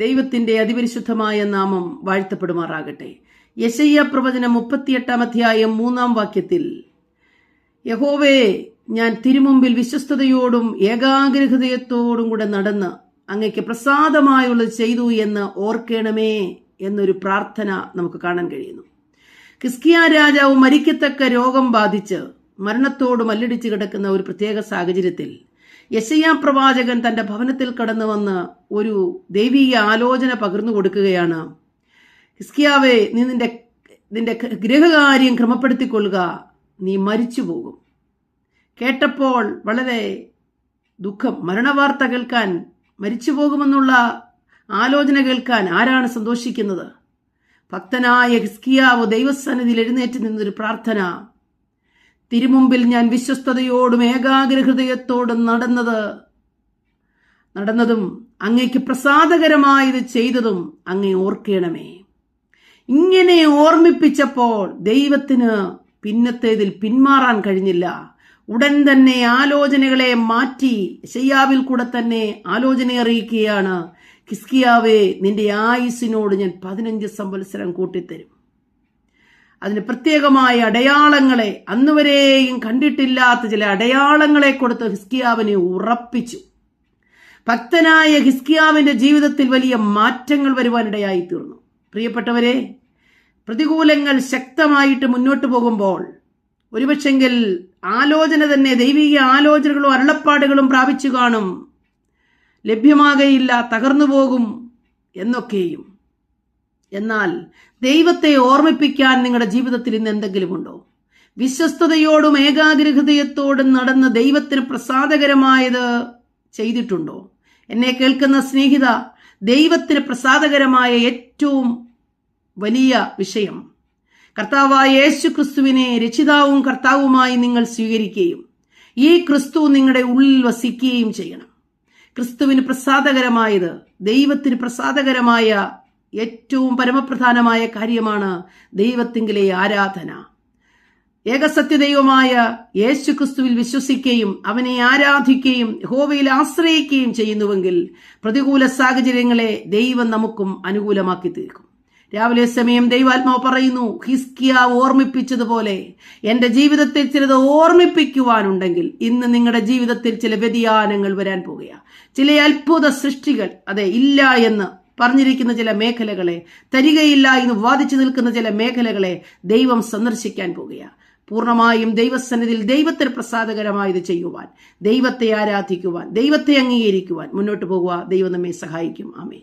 ദൈവത്തിന്റെ അതിപരിശുദ്ധമായ നാമം വാഴ്ത്തപ്പെടുമാറാകട്ടെ. യെശയ്യാ പ്രവചനം 38 അധ്യായം 3 വാക്യത്തിൽ, യഹോവേ, ഞാൻ തിരുമുമ്പിൽ വിശ്വസ്തയോടും ഏകാഗ്രഹൃദയത്തോടും കൂടെ നടന്ന് അങ്ങയ്ക്ക് പ്രസാദമായുള്ളത് ചെയ്തു എന്ന് ഓർക്കണമേ എന്നൊരു പ്രാർത്ഥന നമുക്ക് കാണാൻ കഴിയുന്നു. ഹിസ്കിയാ രാജാവ് മരിക്കത്തക്ക രോഗം ബാധിച്ച് മരണത്തോട് മല്ലടിച്ച് കിടക്കുന്ന ഒരു പ്രത്യേക സാഹചര്യത്തിൽ യെശയ്യാ പ്രവാചകൻ തന്റെ ഭവനത്തിൽ കടന്നു വന്ന് ഒരു ദൈവീക ആലോചന പകർന്നു കൊടുക്കുകയാണ്. ഹിസ്കിയാവേ, നീ നിന്റെ ഗൃഹകാര്യം ക്രമപ്പെടുത്തിക്കൊള്ളുക, നീ മരിച്ചു പോകും. കേട്ടപ്പോൾ വളരെ ദുഃഖം. മരണവാർത്ത കേൾക്കാൻ, മരിച്ചു പോകുമെന്നുള്ള ആലോചന കേൾക്കാൻ ആരാണ് സന്തോഷിക്കുന്നത്? ഭക്തനായ ഹിസ്കിയാവ് ദൈവസന്നിധിയിൽ എഴുന്നേറ്റ് നിന്നൊരു പ്രാർത്ഥന, തിരുമുമ്പിൽ ഞാൻ വിശ്വസ്തയോടും ഏകാഗ്രഹൃദയത്തോടും നടന്നതും അങ്ങയ്ക്ക് പ്രസാദകരമായത് ചെയ്തതും അങ്ങേ ഓർക്കണമേ. ഇങ്ങനെ ഓർമ്മിപ്പിച്ചപ്പോൾ ദൈവത്തിന് പിന്നത്തേതിൽ പിന്മാറാൻ കഴിഞ്ഞില്ല. ഉടൻ തന്നെ ആലോചനകളെ മാറ്റി യെശയ്യാവിൽ കൂടെ തന്നെ ആലോചന അറിയിക്കുകയാണ്, ഹിസ്കിയാവേ, നിന്റെ ആയുസ്സിനോട് ഞാൻ 15 സംവത്സരം കൂട്ടിത്തരും. അതിന് പ്രത്യേകമായ അടയാളങ്ങളെ, അന്നുവരെയും കണ്ടിട്ടില്ലാത്ത ചില അടയാളങ്ങളെ കൊടുത്ത് ഹിസ്കിയാവിനെ ഉറപ്പിച്ചു. ഭക്തനായ ഹിസ്കിയാവിന്റെ ജീവിതത്തിൽ വലിയ മാറ്റങ്ങൾ വരുവാനിടയായി തീർന്നു. പ്രിയപ്പെട്ടവരെ, പ്രതികൂലങ്ങൾ ശക്തമായിട്ട് മുന്നോട്ട് പോകുമ്പോൾ ഒരുപക്ഷെങ്കിൽ ആലോചന തന്നെ, ദൈവിക ആലോചനകളും അരുളപ്പാടുകളും പ്രാപിച്ചു കാണും, ലഭ്യമാകയില്ല, തകർന്നു പോകും എന്നൊക്കെയും. എന്നാൽ ദൈവത്തെ ഓർമ്മിപ്പിക്കാൻ നിങ്ങളുടെ ജീവിതത്തിൽ ഇന്ന് എന്തെങ്കിലും ഉണ്ടോ? വിശ്വസ്തയോടും ഏകാഗ്രഹൃദയത്തോടും നടന്ന് ദൈവത്തിന് പ്രസാദകരമായത് ചെയ്തിട്ടുണ്ടോ? എന്നെ കേൾക്കുന്ന സ്നേഹിത, ദൈവത്തിന് പ്രസാദകരമായ ഏറ്റവും വലിയ വിഷയം കർത്താവായ യേശു ക്രിസ്തുവിനെ രക്ഷിതാവും കർത്താവുമായി നിങ്ങൾ സ്വീകരിക്കുകയും ഈ ക്രിസ്തു നിങ്ങളുടെ ഉള്ളിൽ വസിക്കുകയും ചെയ്യണം. ക്രിസ്തുവിന് പ്രസാദകരമായത്, ദൈവത്തിന് പ്രസാദകരമായ ഏറ്റവും പരമപ്രധാനമായ കാര്യമാണ് ദൈവത്തിങ്കിലെ ആരാധന. ഏകസത്യദൈവമായ യേശു ക്രിസ്തുവിൽ വിശ്വസിക്കുകയും അവനെ ആരാധിക്കുകയും യഹോവയിൽ ആശ്രയിക്കുകയും ചെയ്യുന്നുവെങ്കിൽ പ്രതികൂല സാഹചര്യങ്ങളെ ദൈവം നമുക്കും അനുകൂലമാക്കി തീർക്കും. രാവിലെ സമയം ദൈവാത്മാവ് പറയുന്നു, ഹിസ്കിയാ ഓർമ്മിപ്പിച്ചതുപോലെ എന്റെ ജീവിതത്തിൽ ചിലത് ഓർമ്മിപ്പിക്കുവാനുണ്ടെങ്കിൽ ഇന്ന് നിങ്ങളുടെ ജീവിതത്തിൽ ചില വ്യതിയാനങ്ങൾ വരാൻ പോകുകയാണ്. ചില അത്ഭുത സൃഷ്ടികൾ, അതെ, ഇല്ല എന്ന് പറഞ്ഞിരിക്കുന്ന ചില മേഖലകളെ, തരികയില്ല എന്ന് വാദിച്ചു നിൽക്കുന്ന ചില മേഖലകളെ ദൈവം സന്ദർശിക്കാൻ പോകുകയാണ്. പൂർണ്ണമായും ദൈവസന്നിധിയിൽ ദൈവത്തിന് പ്രസാദകരമായത് ചെയ്യുവാൻ, ദൈവത്തെ ആരാധിക്കുവാൻ, ദൈവത്തെ അംഗീകരിക്കുവാൻ മുന്നോട്ട് പോകുക. ദൈവം നമ്മെ സഹായിക്കും. ആമേൻ.